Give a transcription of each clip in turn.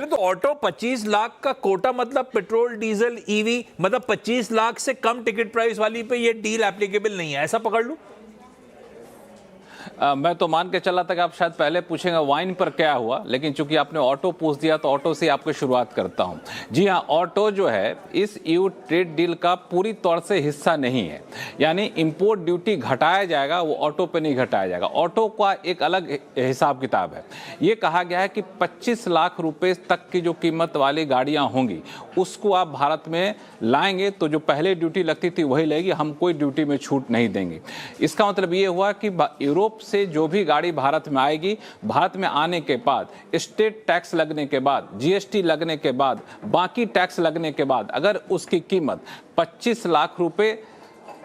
पहले तो ऑटो 25 लाख का कोटा मतलब पेट्रोल डीजल ईवी मतलब 25 लाख से कम टिकट प्राइस वाली पे ये डील एप्लीकेबल नहीं है, ऐसा पकड़ लूं? मैं तो मान के चला था कि आप शायद पहले पूछेंगे वाइन पर क्या हुआ, लेकिन चूंकि आपने ऑटो पूछ दिया तो ऑटो से आपको शुरुआत करता हूं। जी हां, ऑटो जो है इस ईयू ट्रेड डील का पूरी तौर से हिस्सा नहीं है, यानी इंपोर्ट ड्यूटी घटाया जाएगा, वो ऑटो पे नहीं घटाया जाएगा। ऑटो का एक अलग हिसाब किताब है। ये कहा गया है कि 25 लाख रुपए तक की जो कीमत वाली गाड़ियां होंगी उसको आप भारत में लाएंगे तो जो पहले ड्यूटी लगती थी वही लगेगी, हम कोई ड्यूटी में छूट नहीं देंगे। इसका मतलब ये हुआ कि यूरोप से जो भी गाड़ी भारत में आएगी, भारत में आने के बाद स्टेट टैक्स लगने के बाद, जीएसटी लगने के बाद, बाकी टैक्स लगने के बाद अगर उसकी कीमत 25 लाख रुपए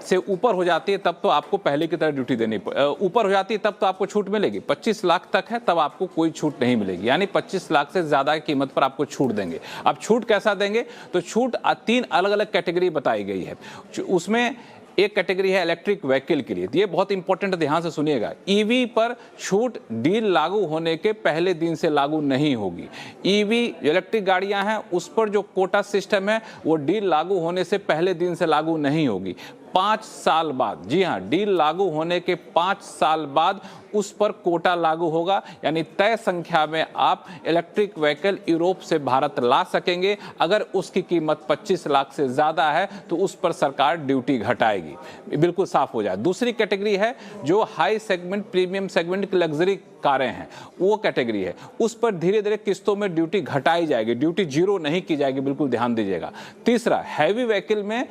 से ऊपर हो जाती है तब तो आपको पहले की तरह ड्यूटी देनी ऊपर हो जाती है तब तो आपको छूट मिलेगी। 25 लाख तक है तब आपको कोई छूट नहीं मिलेगी, यानी 25 लाख से ज्यादा की कीमत पर आपको छूट देंगे। अब छूट कैसा देंगे? तो छूट 3 अलग अलग कैटेगरी बताई गई है। उसमें एक कैटेगरी है इलेक्ट्रिक व्हीकल के लिए, ये बहुत इंपॉर्टेंट है, ध्यान से सुनिएगा। ईवी पर छूट डील लागू होने के पहले दिन से लागू नहीं होगी। ईवी इलेक्ट्रिक गाड़ियां हैं उस पर जो कोटा सिस्टम है वो डील लागू होने से पहले दिन से लागू नहीं होगी। 5 साल बाद, जी हां, डील लागू होने के 5 साल बाद उस पर कोटा लागू होगा, यानी तय संख्या में आप इलेक्ट्रिक व्हीकल यूरोप से भारत ला सकेंगे। अगर उसकी कीमत 25 लाख से ज्यादा है तो उस पर सरकार ड्यूटी घटाएगी, बिल्कुल साफ हो जाए। दूसरी कैटेगरी है जो हाई सेगमेंट, प्रीमियम सेगमेंट की लग्जरी कारें हैं, वो कैटेगरी है, उस पर धीरे धीरे किस्तों में ड्यूटी घटाई जाएगी, ड्यूटी जीरो नहीं की जाएगी, बिल्कुल ध्यान दीजिएगा। तीसरा, हैवी व्हीकल में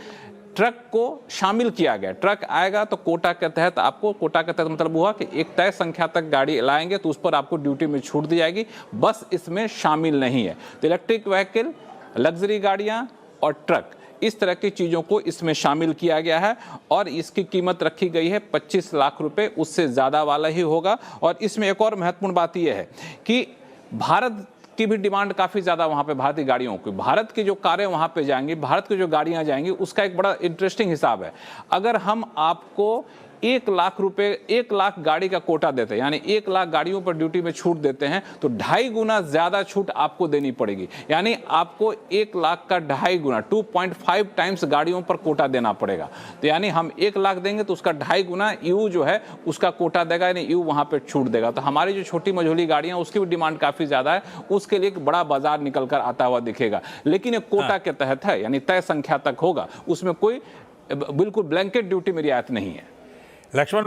ट्रक को शामिल किया गया। ट्रक आएगा तो कोटा के तहत आपको, कोटा के तहत मतलब हुआ कि एक तय संख्या तक गाड़ी लाएंगे तो उस पर आपको ड्यूटी में छूट दी जाएगी, बस इसमें शामिल नहीं है। तो इलेक्ट्रिक व्हीकल, लग्जरी गाड़ियां और ट्रक, इस तरह की चीज़ों को इसमें शामिल किया गया है और इसकी कीमत रखी गई है 25 लाख रुपए, उससे ज़्यादा वाला ही होगा। और इसमें एक और महत्वपूर्ण बात यह है कि भारत की भी डिमांड काफ़ी ज़्यादा वहाँ पे भारतीय गाड़ियों की, भारत की जो कारें वहाँ पे जाएंगी, भारत की जो गाड़ियाँ जाएंगी, उसका एक बड़ा इंटरेस्टिंग हिसाब है। अगर हम आपको 1 लाख रुपए, 1 लाख गाड़ी का कोटा देते हैं, यानी 1 लाख गाड़ियों पर ड्यूटी में छूट देते हैं, तो 2.5 गुना ज्यादा छूट आपको देनी पड़ेगी, यानी आपको 1 लाख का 2.5 गुना, 2.5 टाइम्स गाड़ियों पर कोटा देना पड़ेगा। तो यानी हम 1 लाख देंगे तो उसका 2.5 गुना यू जो है उसका कोटा देगा, यानी यू वहां पर छूट देगा। तो हमारी जो छोटी मझोली गाड़ियां उसकी भी डिमांड काफी ज्यादा है, उसके लिए एक बड़ा बाजार निकल कर आता हुआ दिखेगा। लेकिन एक कोटा के तहत है, यानी तय संख्या तक होगा, उसमें कोई बिल्कुल ब्लैंकेट ड्यूटी में रियायत नहीं है। लक्ष्मण,